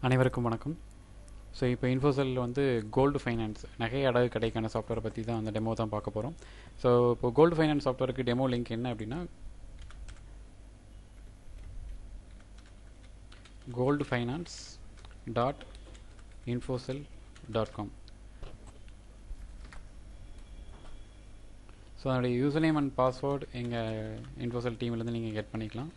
அனைவருக்கும் வணக்கம். ஸோ இப்போ இன்ஃபோசெல் வந்து கோல்டு ஃபைனான்ஸ் நகை அடகு கடைக்கான சாஃப்ட்வேரை பற்றி தான் அந்த டெமோ தான் பார்க்க போகிறோம். ஸோ இப்போ கோல்டு ஃபைனான்ஸ் சாஃப்ட்வேருக்கு டெமோ லிங்க் என்ன அப்படின்னா goldfinance.infocell.com. ஸோ அதனுடைய யூசர் நேம் அண்ட் பாஸ்வேர்டு எங்கள் இன்ஃபோசெல் டீம்லேருந்து நீங்கள் கெட் பண்ணிக்கலாம்.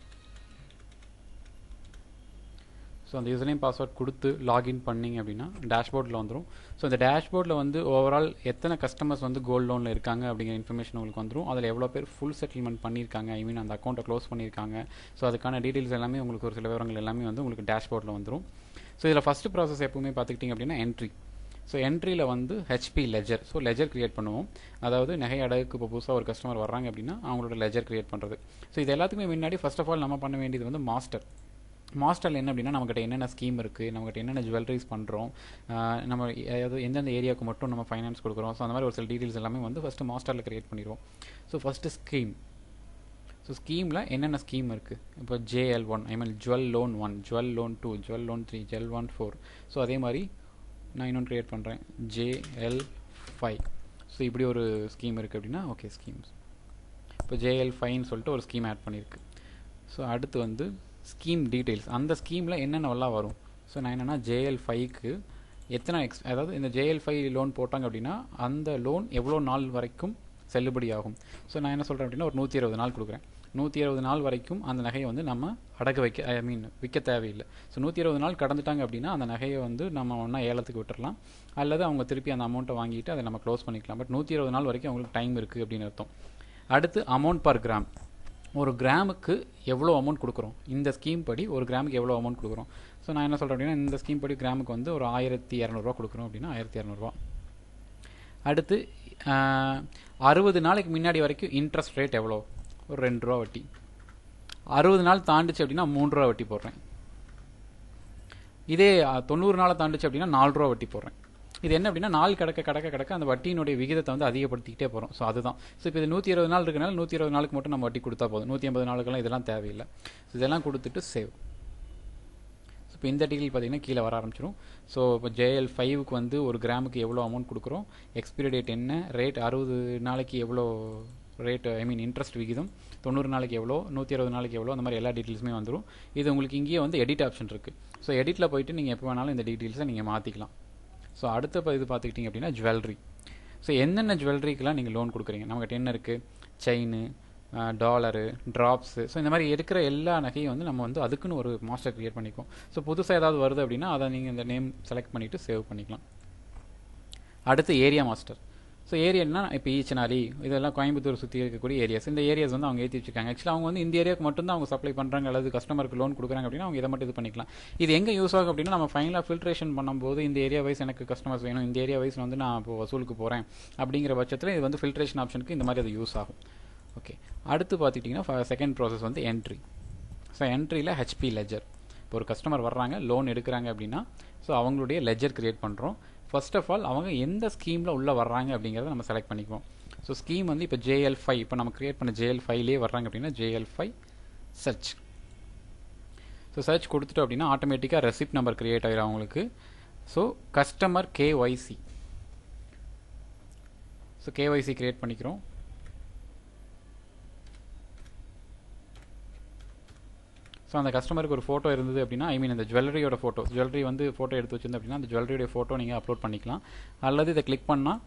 ஸோ அந்த யூசர் நேம் பாஸ்வேர்ட் கொடுத்து லாகின் பண்ணிங்க அப்படின்னா டேஷ்போர்டில் வந்துடும். ஸோ இந்த டேஷ்போர்டில் வந்து ஓவரால் எத்தனை கஸ்டமர்ஸ் வந்து கோல்டு லோனில் இருக்காங்க அப்படிங்கிற இன்ஃபர்மேஷன் உங்களுக்கு வந்துடும். அதில் எவ்வளோ பேர் ஃபுல் செட்டில்மெண்ட் பண்ணியிருக்காங்க, ஐ மீன் அந்த அக்கௌண்ட்டை க்ளோஸ் பண்ணியிருக்காங்க. ஸோ அதுக்கான டீட்டெயில்ஸ் எல்லாமே உங்களுக்கு ஒரு சில விவரங்கள் எல்லாமே வந்து உங்களுக்கு டேஷ்போர்டில் வந்துடும். ஸோ இதில் ஃபஸ்ட்டு ப்ராசஸ் எப்பவுமே பார்த்துக்கிட்டிங்க அப்படின்னா என்ட்ரி. ஸோ என்ட்ரியில் வந்து HP ledger. So ledger create பண்ணுவோம். அதாவது நகை அடகுக்கு இப்போ புதுசாக ஒரு கஸ்டமர் வர்றாங்க அப்படின்னா அவங்களோட லெஜர் கிரியேட் பண்ணுறது. ஸோ இது எல்லாத்துக்குமே முன்னாடி ஃபர்ஸ்ட் ஆஃப் ஆல் நம்ம பண்ண வேண்டியது வந்து மாஸ்டரில் என்ன அப்படின்னா நம்மகிட்ட என்னென்ன ஸ்கீம் இருக்குது, நம்மகிட்ட என்னென்ன ஜுவல்லரிஸ் பண்ணுறோம், நம்ம அதாவது எந்தெந்த ஏரியாவுக்கு மட்டும் நம்ம ஃபைனான்ஸ் கொடுக்குறோம். ஸோ அந்த மாதிரி ஒரு சில டீட்டெயில்ஸ் எல்லாமே வந்து ஃபஸ்ட்டு மாஸ்டரில் கிரியேட் பண்ணிடுவோம். So first scheme. ஸோ ஸ்கீமில் என்னென்ன ஸ்கீம் இருக்குது, இப்போ JL1 I mean jewel loan 1, jewel loan 2, jewel loan 3, jewel loan 4. So அதே மாதிரி நான் இன்னொன்று க்ரியேட் பண்ணுறேன் JL5. ஸோ இப்படி ஒரு ஸ்கீம் இருக்குது அப்படின்னா ஓகே ஸ்கீம்ஸ். இப்போ JL5ன்னு சொல்லிட்டு ஒரு ஸ்கீம் ஆட் பண்ணியிருக்கு. ஸோ அடுத்து வந்து ஸ்கீம் டீட்டெயில்ஸ். அந்த ஸ்கீமில் என்னென்னவெல்லாம் வரும். ஸோ நான் என்னென்னா JL5க்கு எத்தனை அதாவது இந்த JL5 லோன் போட்டாங்க அப்படின்னா அந்த லோன் எவ்வளோ நாள் வரைக்கும் செல்லுபடி ஆகும். ஸோ நான் என்ன சொல்கிறேன் அப்படின்னா ஒரு 120 நாள் கொடுக்குறேன். 120 நாள் வரைக்கும் அந்த நகையை வந்து நம்ம அடகு வைக்க ஐ மீன் விற்க தேவையில்லை. ஸோ 120 நாள் கடந்துட்டாங்க அப்படின்னா அந்த நகையை வந்து நம்ம ஒன்றா ஏலத்துக்கு விட்டுறலாம், அல்லது அவங்க திருப்பி அந்த அமௌண்ட்டை வாங்கிட்டு அதை நம்ம க்ளோஸ் பண்ணிக்கலாம். பட் 120 நாள் வரைக்கும் அவங்களுக்கு டைம் இருக்குது அப்படின்னு அர்த்தம். அடுத்து அமௌண்ட் பர் கிராம். ஒரு கிராமுக்கு எவ்வளோ அமௌண்ட் கொடுக்குறோம், இந்த ஸ்கீம் படி ஒரு கிராமுக்கு எவ்வளோ அமௌண்ட் கொடுக்குறோம். ஸோ நான் என்ன சொல்கிறேன் அப்படின்னா இந்த ஸ்கீம் படி கிராமுக்கு வந்து ஒரு 1200 கொடுக்குறோம் அப்படின்னா 1200. அடுத்து 60 நாளைக்கு முன்னாடி வரைக்கும் இன்ட்ரெஸ்ட் ரேட் எவ்வளோ, ஒரு ₹2 வட்டி. 60 நாள் தாண்டிச்சு அப்படின்னா ₹3 வட்டி போடுறேன். இதே 90 நாளை தாண்டிச்சு அப்படின்னா ₹4 வட்டி போடுறேன். இது என்ன அப்படின்னா நாள் கடக்க அந்த வட்டியினுடைய விகிதத்தை வந்து அதிகப்படுத்திக்கிட்டே போகிறோம். ஸோ அதுதான். ஸோ இப்போ இது 120 நாள் இருக்கனால 120 நாளுக்கு மட்டும் நம்ம வட்டி கொடுத்தா போதும். 180 நாளுக்கெல்லாம் இதெல்லாம் தேவையில்லை. ஸோ இதெல்லாம் கொடுத்துட்டு சேவ். ஸோ இப்போ இந்த டீட்டெயில் பார்த்தீங்கன்னா கீழே வர ஆரம்பிச்சிடும். ஸோ இப்போ JL5க்கு வந்து ஒரு கிராமுக்கு எவ்வளோ அமௌண்ட் கொடுக்குறோம், எக்ஸ்பிரி டேட் என்ன, ரேட் 60 நாளைக்கு எவ்வளோ ரேட் ஐ மீன் இன்ட்ரெஸ்ட் விகிதம், 90 நாளைக்கு எவ்வளோ, 120 நாளைக்கு எவ்வளோ, அந்த மாதிரி எல்லா டீட்டெயில்ஸுமே வந்துடும். இது உங்களுக்கு இங்கேயே வந்து எடிட் ஆப்ஷன் இருக்குது. ஸோ எடிட்டில் போயிட்டு நீங்கள் எப்போ வேணாலும் இந்த டீட்டெயில்ஸை நீங்கள் மாற்றிக்கலாம். ஸோ அடுத்த இது பார்த்துக்கிட்டிங்க அப்படின்னா ஜுவல்லரி. ஸோ என்னென்ன ஜுவல்லரிக்கெலாம் நீங்கள் லோன் கொடுக்குறீங்க, நம்மகிட்ட என்ன இருக்குது, செயின், டாலரு, ட்ராப்ஸு. ஸோ இந்த மாதிரி எடுக்கிற எல்லா நகையும் வந்து நம்ம வந்து அதுக்குன்னு ஒரு மாஸ்டர் க்ரியேட் பண்ணிக்குவோம். ஸோ புதுசாக ஏதாவது வருது அப்படின்னா அதை நீங்கள் இந்த நேம் செலக்ட் பண்ணிவிட்டு சேவ் பண்ணிக்கலாம். அடுத்து ஏரியா மாஸ்டர். ஸோ ஏரியானா இப்போ ஈச்சனாரி இதெல்லாம் கோயம்புத்தூர் சுற்றி இருக்கக்கூடிய ஏரியாஸ். இந்த ஏரியாஸ் வந்து அவங்க ஏற்றி வச்சிருக்காங்க. ஆக்சுவலாக அவங்க வந்து இந்த ஏரியாவுக்கு மட்டும் தான் அவங்க சப்ளை பண்ணுறாங்க அல்லது கஸ்டமருக்கு லோன் கொடுக்குறாங்க அப்படின்னா அவங்க இதை மட்டும் இது பண்ணிக்கலாம். இது எங்கே யூஸ் ஆகும் அப்படின்னா நம்ம ஃபைனலாக ஃபில்ட்ரேஷன் பண்ணும்போது இந்த ஏரியா வைஸ் எனக்கு கஸ்டமர்ஸ் வேணும், இந்த ஏரியா வைஸ் வந்து நான் இப்போ வசூலுக்கு போகிறேன் அப்படிங்கிற பட்சத்தில் இது வந்து ஃபில்ட்ரேஷன் ஆப்ஷனுக்கு இந்த மாதிரி அது யூஸ் ஆகும். ஓகே. அடுத்து பார்த்துக்கிட்டிங்கன்னா செகண்ட் ப்ராசஸ் வந்து என்ட்ரி. ஸோ என்ட்ரியில் ஹெச்பி லெஜர். இப்போ ஒரு கஸ்டமர் வர்றாங்க லோன் எடுக்கிறாங்க அப்படின்னா ஸோ அவங்களுடைய லெஜர் கிரியேட் பண்ணுறோம். ஃபர்ஸ்ட் ஆஃப் ஆல் அவங்க எந்த ஸ்கீமில் உள்ளே வர்றாங்க அப்படிங்கிறத நம்ம செலக்ட் பண்ணிக்குவோம். ஸோ ஸ்கீம் வந்து இப்போ JL5 இப்போ நம்ம கிரியேட் பண்ண JL5லேயே வர்றாங்க அப்படின்னா JL5 சர்ச். ஸோ சர்ச் கொடுத்துட்டோம் அப்படின்னா ஆட்டோமேட்டிக்காக ரெசிப்ட் நம்பர் கிரியேட் ஆகிடும் அவங்களுக்கு. So customer KYC. So KYC create பண்ணிக்கிறோம். ஸோ அந்த கஸ்டமருக்கு ஒரு ஃபோட்டோ இருந்தது அப்படின்னா ஐ மீன் இந்த ஜுவல்லரியோட ஃபோட்டோ, ஜுவல்லரி வந்து ஃபோட்டோ எடுத்து வச்சிருந்தோம் அப்படின்னா அந்த ஜுவல்லரியோட ஃபோட்டோ நீங்கள் அப்லோட் பண்ணிக்கலாம். அல்லது இதை கிளிக் பண்ணால்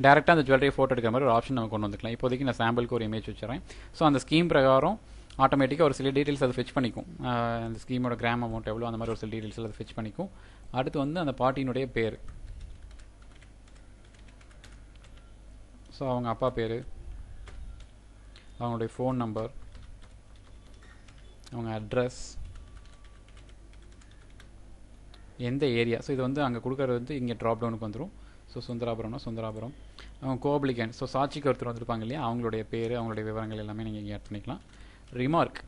டேரெக்டாக அந்த ஜுவல்லரி ஃபோட்டோ எடுக்கிற மாதிரி ஒரு ஆப்ஷன் நம்ம கொண்டு வந்துக்கலாம். இப்போதைக்கு நான் சாம்பிளுக்கு ஒரு இமேஜ் வச்சுறேன். ஸோ அந்த ஸ்கீம் பிரகாரம் ஆட்டோமேட்டிக்காக ஒரு சில டீட்டெயில்ஸ் அதை ஃபெச் பண்ணிக்கும். அந்த ஸ்கீமோட கிராம் அமௌண்ட் எவ்வளோ அந்த மாதிரி ஒரு சில டீட்டெயில்ஸ் அதை ஃபெச் பண்ணிக்கும். அடுத்து வந்து அந்த பார்ட்டியினுடைய பேர். ஸோ அவங்க அப்பா பேர், அவங்களுடைய ஃபோன் நம்பர், அவங்க அட்ரஸ், எந்த ஏரியா. ஸோ இது வந்து அங்கே கொடுக்குறது வந்து இங்கே ட்ராப் டவுனுக்கு வந்துடும். ஸோ சுந்தராபுரம்னா சுந்தராபுரம். அவங்க கோப்ளிகன் ஸோ சாட்சிக்கு ஒருத்தர் வந்திருப்பாங்க இல்லையா, அவங்களுடைய பேர், அவங்களுடைய விவரங்கள் எல்லாமே நீங்கள் இங்கே ஆட் பண்ணிக்கலாம். ரிமார்க்.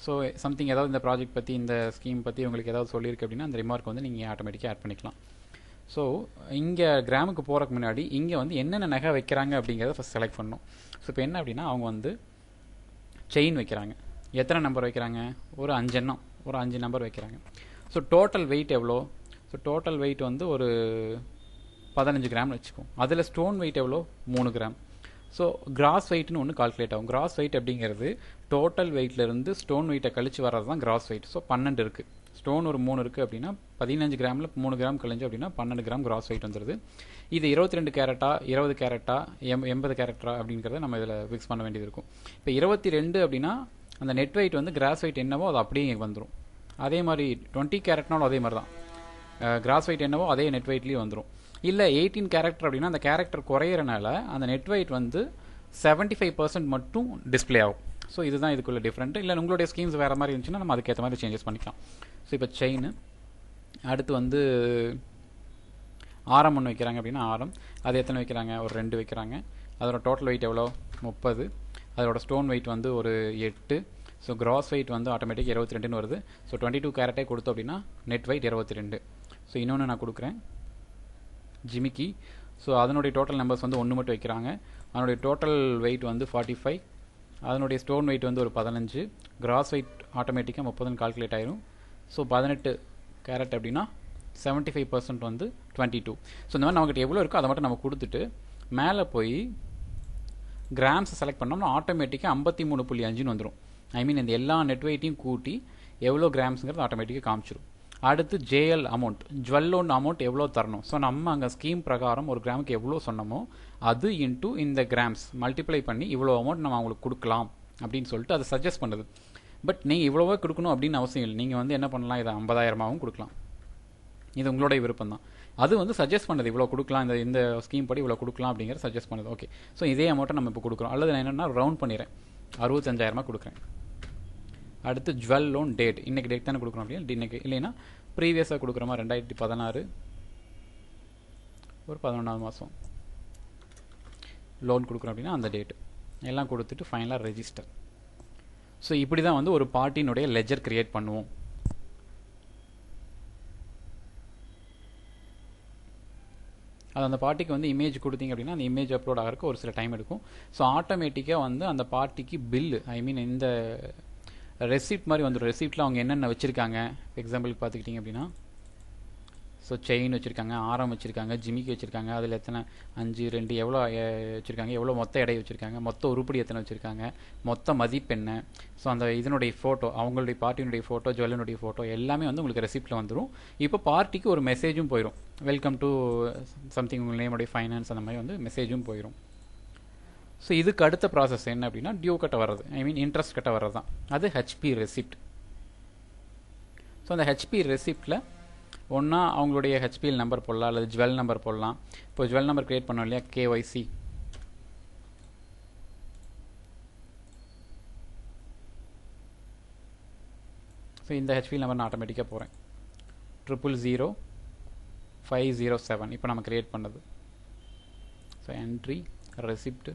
ஸோ சம்திங் ஏதாவது இந்த ப்ராஜெக்ட் பற்றி இந்த ஸ்கீம் பற்றி உங்களுக்கு ஏதாவது சொல்லியிருக்கு அப்படின்னா அந்த ரிமார்க் வந்து நீங்கள் ஆட்டோமேட்டிக்காக ஆட் பண்ணிக்கலாம். ஸோ இங்கே கிராமுக்கு போகிறதுக்கு முன்னாடி இங்கே வந்து என்னென்ன நகை வைக்கிறாங்க அப்படிங்கிறத ஃபஸ்ட் செலக்ட் பண்ணணும். ஸோ இப்போ என்ன அப்படின்னா அவங்க வந்து செயின் வைக்கிறாங்க. எத்தனை நம்பர் வைக்கிறாங்க, ஒரு 5 எண்ணம், ஒரு 5 நம்பர் வைக்கிறாங்க. ஸோ டோட்டல் வெயிட் எவ்வளோ? ஸோ டோட்டல் வெயிட் வந்து ஒரு 15 கிராம் வச்சுக்கோம். அதில் ஸ்டோன் வெயிட் எவ்வளோ? 3 கிராம். ஸோ கிராஸ் வெயிட்னு ஒன்று கால்குலேட் ஆகும். கிராஸ் வெயிட் அப்படிங்கிறது டோட்டல் வெயிட்லேருந்து ஸ்டோன் வெயிட்டை கழிச்சு வர்றது தான் கிராஸ் வெயிட். ஸோ 12 இருக்குது, ஸ்டோன் ஒரு 3 இருக்குது அப்படின்னா 15 கிராமில் 3 கிராம் கழிஞ்சு அப்படின்னா 12 கிராம் கிராஸ் வெயிட் வந்துடுது. இது 22 கேரட்டா 20 கேரட்டா 80 கேரட்டா அப்படிங்கிறத நம்ம இதில் ஃபிக்ஸ் பண்ண வேண்டியது இருக்கும். இப்போ 22 அப்படின்னா அந்த நெட் வெயிட் வந்து கிராஸ் வெயிட் என்னவோ அது அப்படியே இங்கே வந்துடும். அதே மாதிரி 20 கேரட்னாலும் அதே மாதிரி தான், கிராஸ் வெயிட் என்னவோ அதே நெட் வெயிட்லேயும் வந்துடும். இல்லை 18 கேரக்டர் அப்படின்னா அந்த கேரக்டர் குறையிறனால அந்த நெட் வெயிட் வந்து 75% மட்டும் டிஸ்பிளே ஆகும். ஸோ இதுதான் இதுக்குள்ள டிஃப்ரெண்ட். இல்லை உங்களுடைய ஸ்கீம்ஸ் வேறு மாதிரி இருந்துச்சுன்னா நம்ம அதுக்கேற்ற மாதிரி சேஞ்சஸ் பண்ணிக்கலாம். ஸோ இப்போ செயின் அடுத்து வந்து ஆரம் ஒன்று வைக்கிறாங்க அப்படின்னா ஆரம் அது எத்தனை வைக்கிறாங்க? ஒரு 2 வைக்கிறாங்க. அதோட டோட்டல் வெயிட் எவ்வளோ? 30. அதோட ஸ்டோன் வெயிட் வந்து ஒரு 8. ஸோ கிராஸ் வெயிட் வந்து ஆட்டோமேட்டிக் 22ன்னு வருது. ஸோ 22 கேரட்டே கொடுத்தோம் அப்படின்னா நெட் வெயிட் 22. ஸோ இன்னொன்று நான் கொடுக்குறேன் ஜிமிக்கி. ஸோ அதனுடைய டோட்டல் நம்பர்ஸ் வந்து 1 மட்டும் வைக்கிறாங்க. அதனுடைய டோட்டல் வெயிட் வந்து 45. அதனுடைய ஸ்டோன் வெயிட் வந்து ஒரு 15. கிராஸ் வெயிட் ஆட்டோமேட்டிக்காக 30ன்னு கால்குலேட் ஆயிரும். ஸோ 18 கேரட் அப்படின்னா 75% வந்து 22. ஸோ இந்த மாதிரி நம்மகிட்ட எவ்வளோ இருக்கோ அதை மட்டும் நம்ம கொடுத்துட்டு மேலே போய் கிராம்ஸை செலக்ட் பண்ணோம்னா ஆட்டோமேட்டிக்காக 53.5ன்னு வந்துடும். ஐ மீன் இந்த எல்லா நெட் வெயிட்டையும் கூட்டி எவ்வளோ கிராம்ஸுங்கிறது ஆட்டோமேட்டிக்காக காமிச்சிடும். அடுத்து JL amount, jewel loan amount எவ்வளோ தரணும்? ஸோ நம்ம அங்கே ஸ்கீம் பிரகாரம் ஒரு கிராமுக்கு எவ்வளோ சொன்னமோ அது இன்ட்டு இந்த கிராம்ஸ் மல்டிப்ளை பண்ணி இவ்வளோ அமௌண்ட் நம்ம அவங்களுக்கு கொடுக்கலாம் அப்படின்னு சொல்லிட்டு அதை சஜஸ்ட் பண்ணுது. பட் நீங்கள் இவ்வளோவோ கொடுக்கணும் அப்படின்னு அவசியம் இல்லை. நீங்கள் வந்து என்ன பண்ணலாம், இதை 50,000ஆகவும் கொடுக்கலாம். இது உங்களுடைய விருப்பம் தான். அது வந்து சஜஸ்ட் பண்ணுது இவ்வளோ கொடுக்கலாம், இந்த ஸ்கீம் படி இவ்வளோ கொடுக்கலாம் அப்படிங்கிறத சஜஸ்ட் பண்ணுது. ஓகே, ஸோ இதே அமௌண்ட்டை நம்ம இப்போ கொடுக்குறோம். அல்லது நான் என்னென்னா ரவுண்ட் பண்ணிடுறேன், 65,000 கொடுக்குறேன். அடுத்து ஜுவல் லோன் டேட், இன்றைக்கி டேட் தானே கொடுக்குறோம் அப்படின்னா இன்றைக்கி, இல்லைன்னா ப்ரீவியஸாக கொடுக்குற மாதிரி 2016 ஒரு 11ஆவது மாதம் லோன் கொடுக்குறோம் அப்படின்னா அந்த டேட்டு எல்லாம் கொடுத்துட்டு ஃபைனலாக ரெஜிஸ்டர். ஸோ இப்படி தான் வந்து ஒரு பார்ட்டினுடைய லெஜர் கிரியேட் பண்ணுவோம். அது அந்த பார்ட்டிக்கு வந்து இமேஜ் கொடுத்தீங்க அப்படின்னா அந்த இமேஜ் அப்லோட் ஆகிறதுக்கு ஒரு சில டைம் எடுக்கும். ஸோ ஆட்டோமேட்டிக்காக வந்து அந்த பார்ட்டிக்கு பில்லு, ஐ மீன் இந்த ரெசிப்ட் மாதிரி வந்துடும். ரெசிப்டில் அவங்க என்னென்ன வச்சுருக்காங்க, எக்ஸாம்பிளுக்கு பார்த்துக்கிட்டிங்க அப்படின்னா ஸோ செயின் வச்சுருக்காங்க, ஆரம் வச்சுருக்காங்க, ஜிமிக்கி வச்சுருக்காங்க, அதில் எத்தனை 5, 2 எவ்வளோ வச்சுருக்காங்க, எவ்வளோ மொத்த எடை வச்சுருக்காங்க, மொத்த உருப்படி எத்தனை வச்சுருக்காங்க, மொத்த மதிப்பு என்ன, ஸோ அந்த இதனுடைய ஃபோட்டோ, அவங்களுடைய பார்ட்டியினுடைய ஃபோட்டோ, ஜுவல்லனுடைய ஃபோட்டோ எல்லாமே வந்து உங்களுக்கு ரெசிப்டில் வந்துடும். இப்போ பார்ட்டிக்கு ஒரு மெசேஜும் போயிடும், வெல்கம் டு சம்திங், உங்கள் நேமுடைய ஃபைனான்ஸ் அந்த மாதிரி வந்து மெசேஜும் போயிடும். ஸோ இதுக்கு அடுத்த ப்ராசஸ் என்ன அப்படின்னா டியூ கட்ட வர்றது, ஐ மீன் இன்ட்ரெஸ்ட் கட்ட வர்றது தான், அது ஹெச்பி ரெசிப்ட். ஸோ அந்த ஹெச்பி ரெசிப்டில் ஒன்றா அவங்களுடைய ஹெச்பிஎல் நம்பர் போடலாம், அல்லது ஜுவல் நம்பர் போடலாம். இப்போ ஜுவல் நம்பர் கிரியேட் பண்ணோம் இல்லையா, கேஒய்சி. ஸோ இந்த ஹெச்பிஎல் நம்பர் நான் ஆட்டோமேட்டிக்காக போகிறேன், 000507 இப்போ நம்ம கிரியேட் பண்ணது. So entry receipt.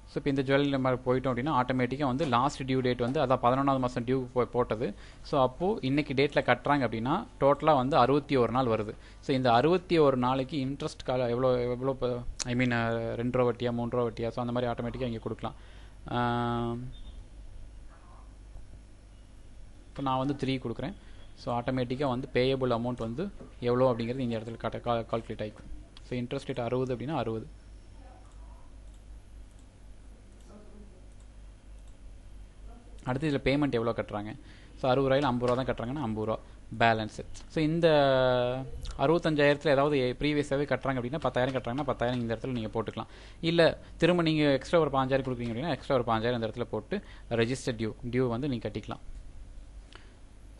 ஸோ இப்போ இந்த ஜுவல் நம்பர் போயிட்டோம் அப்படின்னா ஆட்டோமேட்டிக்காக வந்து லாஸ்ட் டியூ டேட் வந்து அதான் 11ஆவது மாதம் டியூ போட்டது. ஸோ அப்போது இன்றைக்கி டேட்டில் கட்டுறாங்க அப்படின்னா டோட்டலாக வந்து 61 நாள் வருது. ஸோ இந்த 61 நாளைக்கு இன்ட்ரெஸ்ட் கால எவ்வளோ ஐ மீன் 2 ரூபா வட்டியா 3 ரூபா வட்டியா, ஸோ அந்த மாதிரி ஆட்டோமேட்டிக்காக இங்கே கொடுக்கலாம். இப்போ நான் வந்து 3 கொடுக்குறேன். ஸோ ஆட்டோமேட்டிக்காக வந்து பேயபிள் அமௌண்ட் வந்து எவ்வளோ அப்படிங்கிறது இந்த இடத்துல கால்குலேட் ஆகிக்கும். ஸோ இன்ட்ரெஸ்ட் ரேட் 60 அப்படின்னா 60. அடுத்து இதில் பேமெண்ட் எவ்வளோ கட்டுறாங்க, ஸோ 60 ரூபாயில் 50 ரூபா தான் கட்டுறாங்கன்னா 50 ரூபா பேலன்ஸு. ஸோ இந்த 65,000 ஏதாவது ப்ரீவியஸாகவே கட்டுறாங்க அப்படின்னா 10,000 கட்டுறாங்கன்னா 10,000 இந்த இடத்துல நீங்கள் போட்டுக்கலாம். இல்லை திரும்ப நீங்கள் எக்ஸ்ட்ரா ஒரு 5,000 கொடுக்குறீங்க அப்படின்னா எக்ஸ்ட்ரா ஒரு 5,000 இந்த இடத்துல போட்டு ரெஜிஸ்டர் டியூ வந்து நீங்கள் கட்டிக்கலாம்.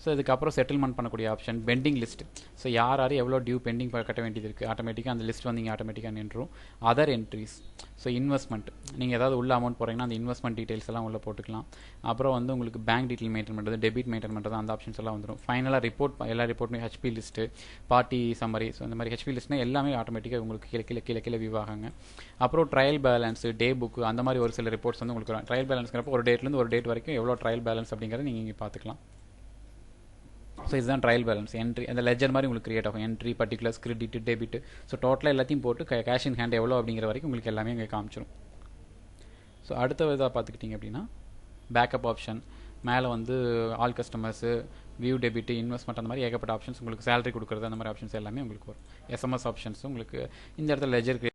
ஸோ இதுக்கப்புறம் செட்டில்மெண்ட் பண்ணக்கூடிய ஆப்ஷன், பெண்டிங் லிஸ்ட். ஸோ யார் எவ்வளோ டியூ பெண்டிங் கட்ட வேண்டியது இருக்குது ஆட்டோமேட்டிக்காக அந்த லிஸ்ட் வந்து இங்கே ஆட்டோமேட்டிக்காக நின்றும். அதர் என்ட்ரிஸ், ஸோ இன்வெஸ்ட்மெண்ட், நீங்கள் ஏதாவது உள்ள அமௌண்ட் போகிறீங்கன்னா அந்த இன்வெஸ்ட்மெண்ட் டீட்டெயில்ஸ் எல்லாம் உள்ளே போட்டுக்கலாம். அப்புறம் வந்து உங்களுக்கு பேங்க் டீட்டெயில் மெயின்டைன் பண்ணுறது, டெபிட் மெயின்டைன் பண்ணுறது, அந்த ஆப்ஷன்ஸ் எல்லாம் வந்துடும். ஃபைனலாக ரிப்போர்ட், எல்லா ரிப்போர்ட்டுமே HP list, party summary, so இந்த மாதிரி ஹெச்பி லிஸ்ட்னா எல்லாமே ஆட்டோமேட்டிக்காக உங்களுக்கு கீழே வியூ ஆகாங்க. அப்புறம் ட்ரையல் பேலன்ஸு, டே புக்கு, அந்த மாதிரி ஒரு சில ரிப்போர்ட்ஸ் வந்து உங்களுக்கு ட்ரையல் பேலன்ஸ்ங்கிறப்போ ஒரு டேட்லேருந்து ஒரு டேட் வரைக்கும் எவ்வளோ ட்ரையல் பேலன்ஸ் அப்படிங்கிறத நீங்கள் இங்கே பார்த்துக்கலாம். ஸோ இதுதான் ட்ரையல் பேலன்ஸ். என்ட்ரி அந்த லெஜர் மாதிரி உங்களுக்கு கிரியேட் ஆகும், entry, particulars, credit, debit. So டோட்டலாக எல்லாத்தையும் போட்டு கேஷ் இன் ஹேண்ட் எவ்வளோ அப்படிங்கிற வரைக்கும் உங்களுக்கு எல்லாமே இங்கே காமிச்சிடும். ஸோ அடுத்த இதாக பார்த்துக்கிட்டிங்க அப்படின்னா பேக்கப் ஆப்ஷன், மேலே வந்து all customers, view debit, investment, அந்த மாதிரி ஏகப்பட்ட ஆப்ஷன்ஸ் உங்களுக்கு, சேலரி கொடுக்குறது, அந்த மாதிரி ஆப்ஷன்ஸ் எல்லாமே உங்களுக்கு வரும். எஸ்எம்எஸ் ஆப்ஷன்ஸ் உங்களுக்கு இந்த இடத்துல லெஜர்